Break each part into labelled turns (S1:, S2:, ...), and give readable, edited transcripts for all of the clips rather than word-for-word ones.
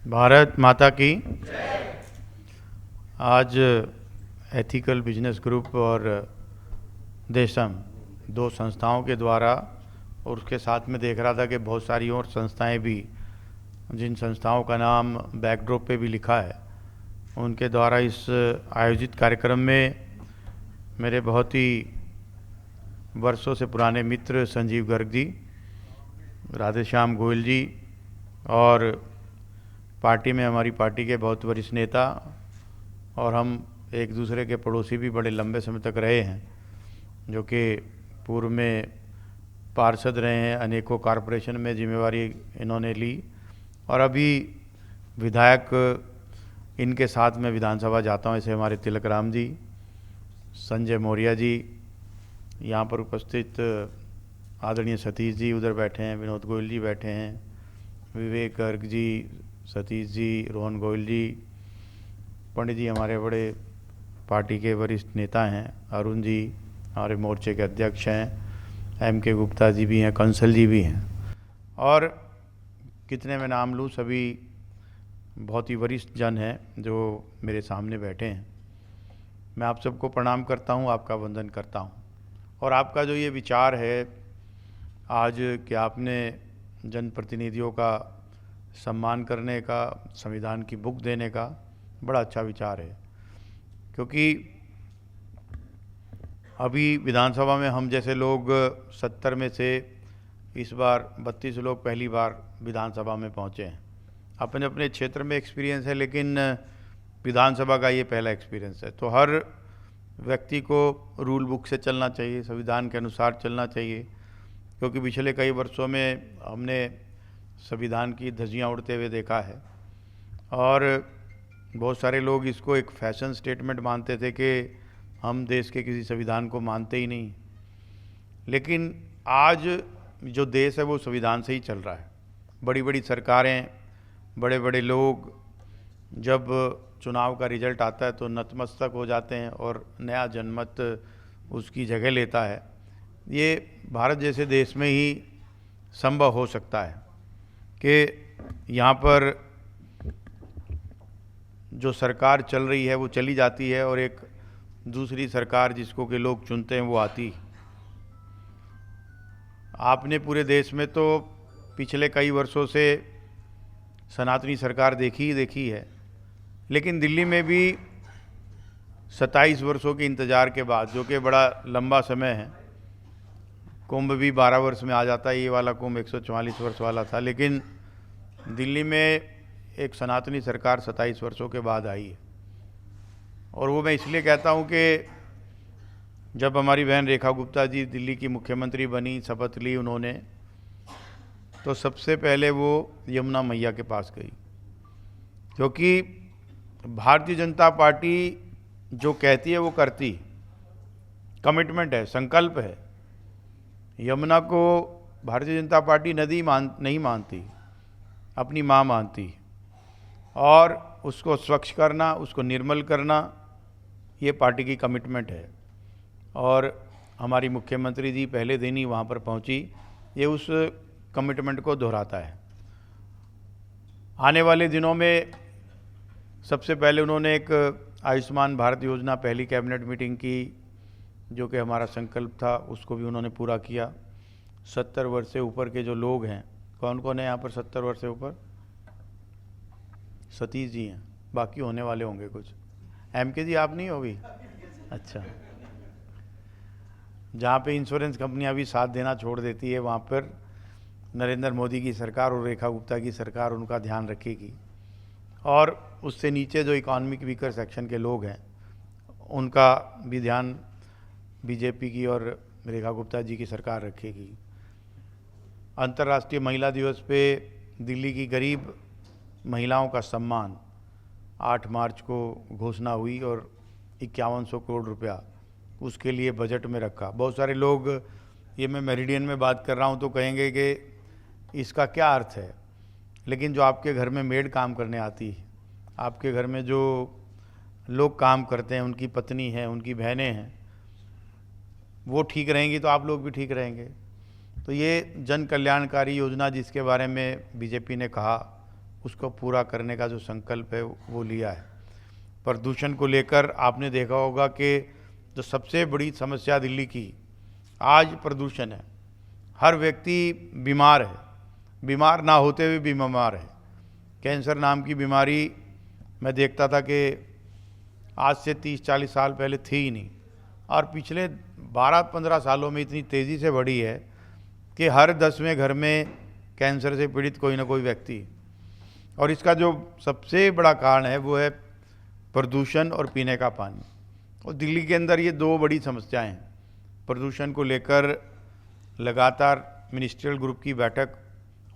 S1: भारत माता की। आज एथिकल बिजनेस ग्रुप और देशम दो संस्थाओं के द्वारा, और उसके साथ में देख रहा था कि बहुत सारी और संस्थाएं भी, जिन संस्थाओं का नाम बैकड्रॉप पे भी लिखा है, उनके द्वारा इस आयोजित कार्यक्रम में मेरे बहुत ही वर्षों से पुराने मित्र संजीव गर्ग जी, राधेश्याम गोयल जी और पार्टी में हमारी पार्टी के बहुत वरिष्ठ नेता, और हम एक दूसरे के पड़ोसी भी बड़े लंबे समय तक रहे हैं, जो कि पूर्व में पार्षद रहे हैं, अनेकों कॉरपोरेशन में जिम्मेवारी इन्होंने ली, और अभी विधायक इनके साथ में विधानसभा जाता हूँ। ऐसे हमारे तिलक राम जी, संजय मौर्य जी, यहाँ पर उपस्थित आदरणीय सतीश जी उधर बैठे हैं, विनोद गोयल जी बैठे हैं, विवेक गर्ग जी, सतीश जी, रोहन गोयल जी, पंडित जी हमारे बड़े पार्टी के वरिष्ठ नेता हैं, अरुण जी हमारे मोर्चे के अध्यक्ष हैं, एम के गुप्ता जी भी हैं, कंसल जी भी हैं, और कितने मैं नाम लूँ, सभी बहुत ही वरिष्ठ जन हैं जो मेरे सामने बैठे हैं। मैं आप सबको प्रणाम करता हूँ, आपका वंदन करता हूँ। और आपका जो ये विचार है आज कि आपने जनप्रतिनिधियों का सम्मान करने का, संविधान की बुक देने का, बड़ा अच्छा विचार है। क्योंकि अभी विधानसभा में हम जैसे लोग 70 में से इस बार 32 लोग पहली बार विधानसभा में पहुँचे हैं। अपने अपने क्षेत्र में एक्सपीरियंस है, लेकिन विधानसभा का ये पहला एक्सपीरियंस है। तो हर व्यक्ति को रूल बुक से चलना चाहिए, संविधान के अनुसार चलना चाहिए, क्योंकि पिछले कई वर्षों में हमने संविधान की धज्जियाँ उड़ते हुए देखा है, और बहुत सारे लोग इसको एक फैशन स्टेटमेंट मानते थे कि हम देश के किसी संविधान को मानते ही नहीं। लेकिन आज जो देश है वो संविधान से ही चल रहा है। बड़ी बड़ी सरकारें, बड़े बड़े लोग जब चुनाव का रिजल्ट आता है तो नतमस्तक हो जाते हैं और नया जनमत उसकी जगह लेता है। ये भारत जैसे देश में ही संभव हो सकता है कि यहाँ पर जो सरकार चल रही है वो चली जाती है और एक दूसरी सरकार जिसको कि लोग चुनते हैं वो आती। आपने पूरे देश में तो पिछले कई वर्षों से सनातनी सरकार देखी ही देखी है, लेकिन दिल्ली में भी 27 वर्षों के इंतज़ार के बाद, जो कि बड़ा लंबा समय है, कुंभ भी 12 वर्ष में आ जाता है, ये वाला कुंभ 144 वर्ष वाला था, लेकिन दिल्ली में एक सनातनी सरकार 27 वर्षों के बाद आई है। और वो मैं इसलिए कहता हूँ कि जब हमारी बहन रेखा गुप्ता जी दिल्ली की मुख्यमंत्री बनी, शपथ ली उन्होंने, तो सबसे पहले वो यमुना मैया के पास गई, क्योंकि भारतीय जनता पार्टी जो कहती है वो करती, कमिटमेंट है, संकल्प है। यमुना को भारतीय जनता पार्टी नदी नहीं मानती, अपनी माँ मानती, और उसको स्वच्छ करना, उसको निर्मल करना, ये पार्टी की कमिटमेंट है। और हमारी मुख्यमंत्री जी पहले दिन ही वहाँ पर पहुँची, ये उस कमिटमेंट को दोहराता है। आने वाले दिनों में सबसे पहले उन्होंने एक आयुष्मान भारत योजना पहली कैबिनेट मीटिंग की, जो कि हमारा संकल्प था, उसको भी उन्होंने पूरा किया। 70 वर्ष से ऊपर के जो लोग हैं, कौन कौन है यहाँ पर 70 वर्ष से ऊपर? सतीश जी हैं, बाकी होने वाले होंगे कुछ। एम के जी आप नहीं होगी? अच्छा। जहाँ पे इंश्योरेंस कंपनियाँ भी साथ देना छोड़ देती है, वहाँ पर नरेंद्र मोदी की सरकार और रेखा गुप्ता की सरकार उनका ध्यान रखेगी। और उससे नीचे जो इकोनॉमिक वीकर सेक्शन के लोग हैं, उनका भी ध्यान बीजेपी की और रेखा गुप्ता जी की सरकार रखेगी। अंतर्राष्ट्रीय महिला दिवस पे दिल्ली की गरीब महिलाओं का सम्मान 8 मार्च को घोषणा हुई, और 5100 करोड़ रुपया उसके लिए बजट में रखा। बहुत सारे लोग, ये मैं मेरिडियन में बात कर रहा हूँ तो कहेंगे कि इसका क्या अर्थ है, लेकिन जो आपके घर में मेड काम करने आती है, आपके घर में जो लोग काम करते हैं, उनकी पत्नी हैं, उनकी बहनें हैं, वो ठीक रहेंगी तो आप लोग भी ठीक रहेंगे। तो ये जन कल्याणकारी योजना जिसके बारे में बीजेपी ने कहा, उसको पूरा करने का जो संकल्प है वो लिया है। प्रदूषण को लेकर आपने देखा होगा कि जो सबसे बड़ी समस्या दिल्ली की आज प्रदूषण है। हर व्यक्ति बीमार है, बीमार ना होते हुए भी बीमार है। कैंसर नाम की बीमारी मैं देखता था कि आज से 30-40 साल पहले थी ही नहीं, और पिछले 12-15 सालों में इतनी तेज़ी से बढ़ी है कि हर 10वें घर में कैंसर से पीड़ित कोई ना कोई व्यक्ति। और इसका जो सबसे बड़ा कारण है वो है प्रदूषण और पीने का पानी। और दिल्ली के अंदर ये दो बड़ी समस्याएं हैं। प्रदूषण को लेकर लगातार मिनिस्ट्रियल ग्रुप की बैठक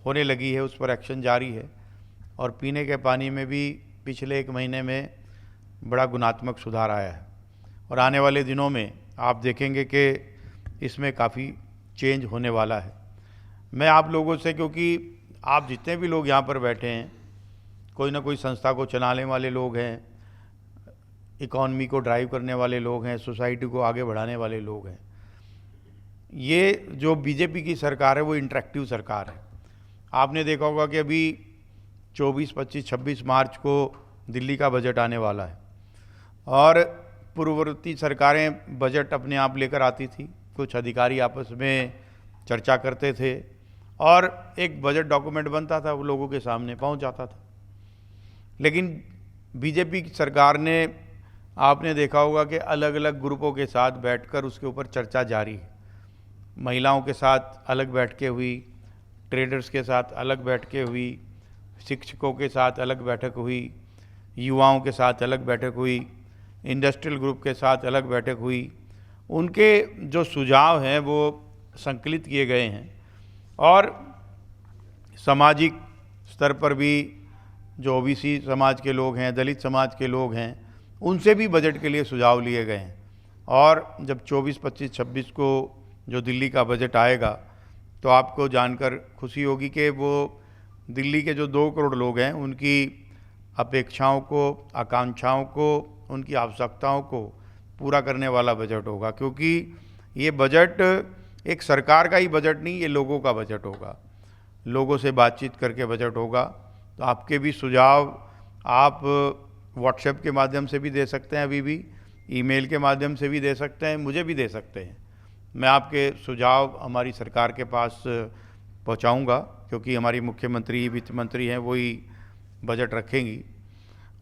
S1: होने लगी है, उस पर एक्शन जारी है। और पीने के पानी में भी पिछले 1 महीने में बड़ा गुणात्मक सुधार आया है, और आने वाले दिनों में आप देखेंगे कि इसमें काफ़ी चेंज होने वाला है। मैं आप लोगों से, क्योंकि आप जितने भी लोग यहाँ पर बैठे हैं, कोई ना कोई संस्था को चलाने वाले लोग हैं, इकॉनमी को ड्राइव करने वाले लोग हैं, सोसाइटी को आगे बढ़ाने वाले लोग हैं। ये जो बीजेपी की सरकार है वो इंटरेक्टिव सरकार है। आपने देखा होगा कि अभी 24, 25, 26 मार्च को दिल्ली का बजट आने वाला है, और पूर्ववर्ती सरकारें बजट अपने आप लेकर आती थी, कुछ अधिकारी आपस में चर्चा करते थे और एक बजट डॉक्यूमेंट बनता था, वो लोगों के सामने पहुंच जाता था। लेकिन बीजेपी की सरकार ने, आपने देखा होगा कि अलग अलग ग्रुपों के साथ बैठकर उसके ऊपर चर्चा जारी है। महिलाओं के साथ अलग बैठकें हुई, ट्रेडर्स के साथ अलग बैठकें हुई, शिक्षकों के साथ अलग बैठक हुई, युवाओं के साथ अलग बैठक हुई, इंडस्ट्रियल ग्रुप के साथ अलग बैठक हुई। उनके जो सुझाव हैं वो संकलित किए गए हैं, और सामाजिक स्तर पर भी जो ओबीसी समाज के लोग हैं, दलित समाज के लोग हैं, उनसे भी बजट के लिए सुझाव लिए गए हैं। और जब 24, 25, 26 को जो दिल्ली का बजट आएगा तो आपको जानकर खुशी होगी कि वो दिल्ली के जो 2 करोड़ लोग हैं उनकी अपेक्षाओं को, आकांक्षाओं को, उनकी आवश्यकताओं को पूरा करने वाला बजट होगा। क्योंकि ये बजट एक सरकार का ही बजट नहीं, ये लोगों का बजट होगा, लोगों से बातचीत करके बजट होगा। तो आपके भी सुझाव आप व्हाट्सएप के माध्यम से भी दे सकते हैं, अभी भी ईमेल के माध्यम से भी दे सकते हैं, मुझे भी दे सकते हैं। मैं आपके सुझाव हमारी सरकार के पास पहुंचाऊंगा, क्योंकि हमारी मुख्यमंत्री, वित्त मंत्री हैं, वही बजट रखेंगी।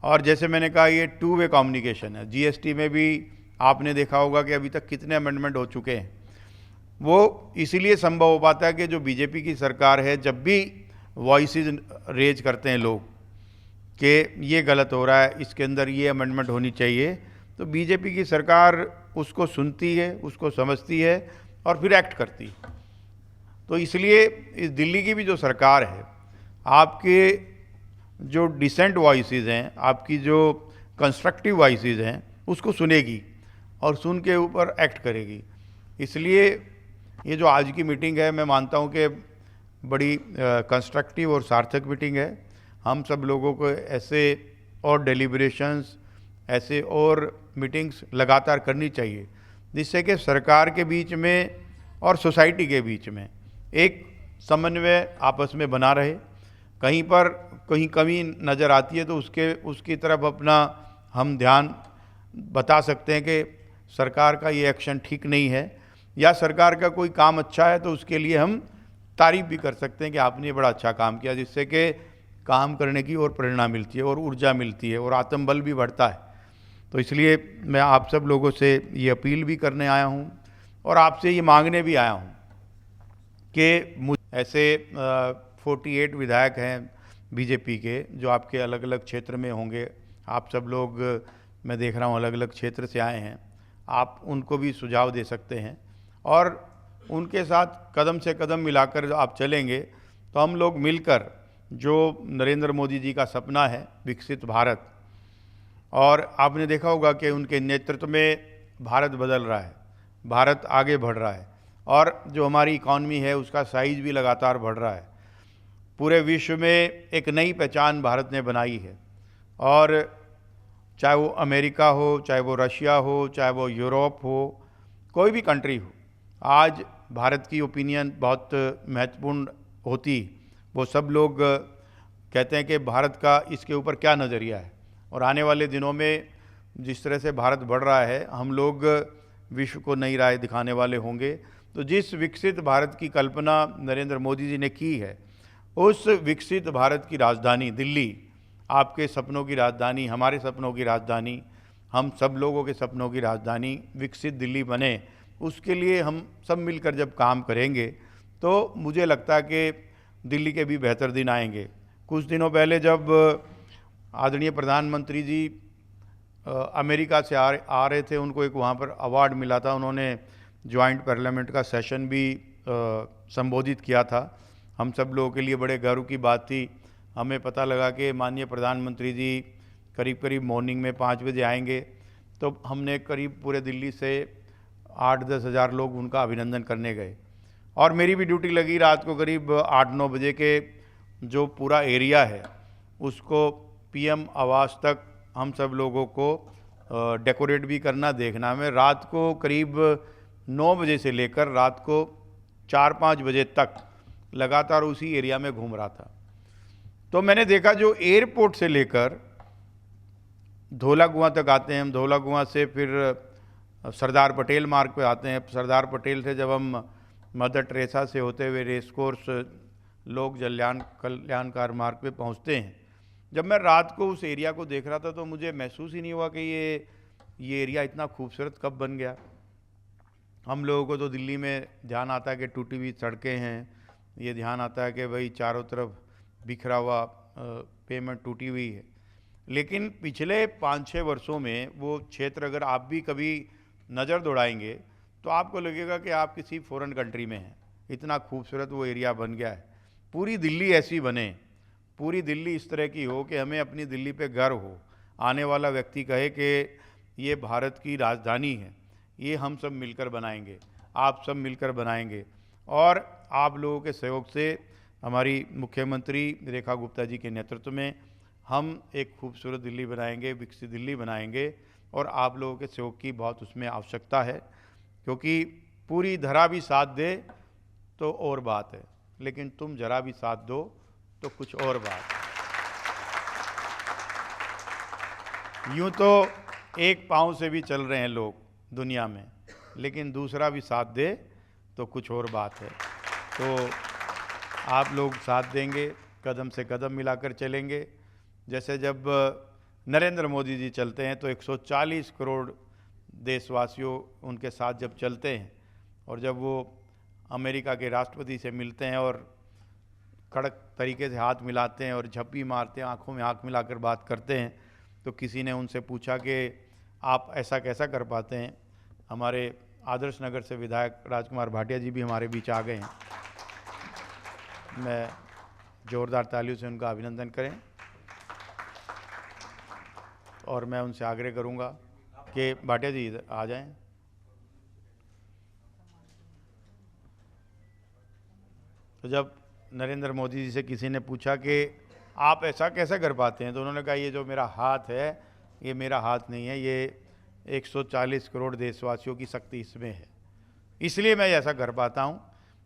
S1: और जैसे मैंने कहा, ये 2 वे कम्युनिकेशन है। जीएसटी में भी आपने देखा होगा कि अभी तक कितने अमेंडमेंट हो चुके हैं। वो इसीलिए संभव हो पाता है कि जो बीजेपी की सरकार है, जब भी वॉइसेस रेज करते हैं लोग कि ये गलत हो रहा है, इसके अंदर ये अमेंडमेंट होनी चाहिए, तो बीजेपी की सरकार उसको सुनती है, उसको समझती है और फिर एक्ट करती है। तो इसलिए इस दिल्ली की भी जो सरकार है, आपके जो डिसेंट वॉइसेस हैं, आपकी जो कंस्ट्रक्टिव वॉइसेस हैं, उसको सुनेगी और सुन के ऊपर एक्ट करेगी। इसलिए ये जो आज की मीटिंग है, मैं मानता हूँ कि बड़ी कंस्ट्रक्टिव और सार्थक मीटिंग है। हम सब लोगों को ऐसे और डेलिब्रेशंस, ऐसे और मीटिंग्स लगातार करनी चाहिए, जिससे कि सरकार के बीच में और सोसाइटी के बीच में एक समन्वय आपस में बना रहे। कहीं पर कहीं कमी नज़र आती है तो उसकी तरफ अपना हम ध्यान बता सकते हैं कि सरकार का ये एक्शन ठीक नहीं है, या सरकार का कोई काम अच्छा है तो उसके लिए हम तारीफ भी कर सकते हैं कि आपने ये बड़ा अच्छा काम किया, जिससे कि काम करने की और प्रेरणा मिलती है और ऊर्जा मिलती है और आत्मबल भी बढ़ता है। तो इसलिए मैं आप सब लोगों से ये अपील भी करने आया हूँ और आपसे ये मांगने भी आया हूँ कि मुझे ऐसे 48 विधायक हैं बीजेपी के, जो आपके अलग अलग क्षेत्र में होंगे। आप सब लोग, मैं देख रहा हूँ, अलग अलग क्षेत्र से आए हैं। आप उनको भी सुझाव दे सकते हैं और उनके साथ कदम से कदम मिलाकर आप चलेंगे तो हम लोग मिलकर, जो नरेंद्र मोदी जी का सपना है विकसित भारत, और आपने देखा होगा कि उनके नेतृत्व में भारत बदल रहा है, भारत आगे बढ़ रहा है, और जो हमारी इकॉनमी है उसका साइज़ भी लगातार बढ़ रहा है। पूरे विश्व में एक नई पहचान भारत ने बनाई है, और चाहे वो अमेरिका हो, चाहे वो रशिया हो, चाहे वो यूरोप हो, कोई भी कंट्री हो, आज भारत की ओपिनियन बहुत महत्वपूर्ण होती। वो सब लोग कहते हैं कि भारत का इसके ऊपर क्या नज़रिया है, और आने वाले दिनों में जिस तरह से भारत बढ़ रहा है, हम लोग विश्व को नई राह दिखाने वाले होंगे। तो जिस विकसित भारत की कल्पना नरेंद्र मोदी जी ने की है, उस विकसित भारत की राजधानी दिल्ली, आपके सपनों की राजधानी, हमारे सपनों की राजधानी, हम सब लोगों के सपनों की राजधानी विकसित दिल्ली बने, उसके लिए हम सब मिलकर जब काम करेंगे तो मुझे लगता है कि दिल्ली के भी बेहतर दिन आएंगे। कुछ दिनों पहले जब आदरणीय प्रधानमंत्री जी अमेरिका से आ रहे थे, उनको एक वहाँ पर अवार्ड मिला था, उन्होंने जॉइंट पार्लियामेंट का सेशन भी संबोधित किया था। हम सब लोगों के लिए बड़े गर्व की बात थी। हमें पता लगा कि माननीय प्रधानमंत्री जी करीब करीब मॉर्निंग में 5 बजे आएंगे, तो हमने करीब पूरे दिल्ली से 8-10 हज़ार लोग उनका अभिनंदन करने गए, और मेरी भी ड्यूटी लगी रात को करीब 8-9 बजे के जो पूरा एरिया है उसको पीएम आवास तक हम सब लोगों को डेकोरेट भी करना देखना। मैं रात को करीब 9 बजे से लेकर रात को 4-5 बजे तक लगातार उसी एरिया में घूम रहा था। तो मैंने देखा जो एयरपोर्ट से लेकर धौला कुआं तक आते हैं, हम धौला कुआं से फिर सरदार पटेल मार्ग पे आते हैं, सरदार पटेल से जब हम मदर टेरेसा से होते हुए रेस कोर्स लोक कल्याणकार मार्ग पे पहुंचते हैं, जब मैं रात को उस एरिया को देख रहा था तो मुझे महसूस ही नहीं हुआ कि ये एरिया इतना खूबसूरत कब बन गया। हम लोगों को तो दिल्ली में ध्यान आता है कि टूटी हुई सड़कें हैं, ये ध्यान आता है कि भाई चारों तरफ बिखरा हुआ पेमेंट टूटी हुई है, लेकिन पिछले 5-6 वर्षों में वो क्षेत्र अगर आप भी कभी नज़र दौड़ाएंगे तो आपको लगेगा कि आप किसी फॉरेन कंट्री में हैं। इतना खूबसूरत वो एरिया बन गया है। पूरी दिल्ली ऐसी बने, पूरी दिल्ली इस तरह की हो कि हमें अपनी दिल्ली पे गर्व हो, आने वाला व्यक्ति कहे कि ये भारत की राजधानी है, ये हम सब मिलकर बनाएंगे, आप सब मिलकर बनाएंगे। और आप लोगों के सहयोग से हमारी मुख्यमंत्री रेखा गुप्ता जी के नेतृत्व में हम एक खूबसूरत दिल्ली बनाएंगे, विकसित दिल्ली बनाएंगे, और आप लोगों के सहयोग की बहुत उसमें आवश्यकता है, क्योंकि पूरी धरा भी साथ दे तो और बात है, लेकिन तुम जरा भी साथ दो तो कुछ और बात है। यूँ तो एक पाँव से भी चल रहे हैं लोग दुनिया में, लेकिन दूसरा भी साथ दे तो कुछ और बात है। तो आप लोग साथ देंगे, कदम से कदम मिलाकर चलेंगे। जैसे जब नरेंद्र मोदी जी चलते हैं तो 140 करोड़ देशवासियों उनके साथ जब चलते हैं, और जब वो अमेरिका के राष्ट्रपति से मिलते हैं और कड़क तरीके से हाथ मिलाते हैं और झप्पी मारते हैं, आंखों में आंख मिलाकर बात करते हैं, तो किसी ने उनसे पूछा कि आप ऐसा कैसा कर पाते हैं। हमारे आदर्श नगर से विधायक राजकुमार भाटिया जी भी हमारे बीच आ गए हैं। मैं जोरदार तालियों से उनका अभिनंदन करें, और मैं उनसे आग्रह करूंगा कि भाटिया जी इधर आ जाएं। तो जब नरेंद्र मोदी जी से किसी ने पूछा कि आप ऐसा कैसे कर पाते हैं, तो उन्होंने कहा ये जो मेरा हाथ है ये मेरा हाथ नहीं है, ये 140 करोड़ देशवासियों की शक्ति इसमें है, इसलिए मैं ऐसा कर पाता हूँ।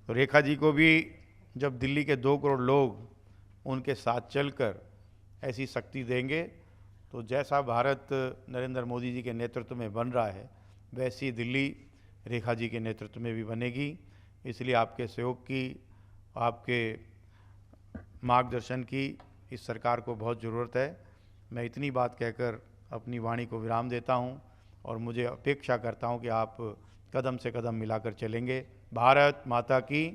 S1: तो रेखा जी को भी जब दिल्ली के 2 करोड़ लोग उनके साथ चलकर ऐसी शक्ति देंगे, तो जैसा भारत नरेंद्र मोदी जी के नेतृत्व में बन रहा है, वैसी दिल्ली रेखा जी के नेतृत्व में भी बनेगी। इसलिए आपके सहयोग की, आपके मार्गदर्शन की इस सरकार को बहुत ज़रूरत है। मैं इतनी बात कहकर अपनी वाणी को विराम देता हूं, और मुझे अपेक्षा करता हूं कि आप कदम से कदम मिलाकर चलेंगे। भारत माता की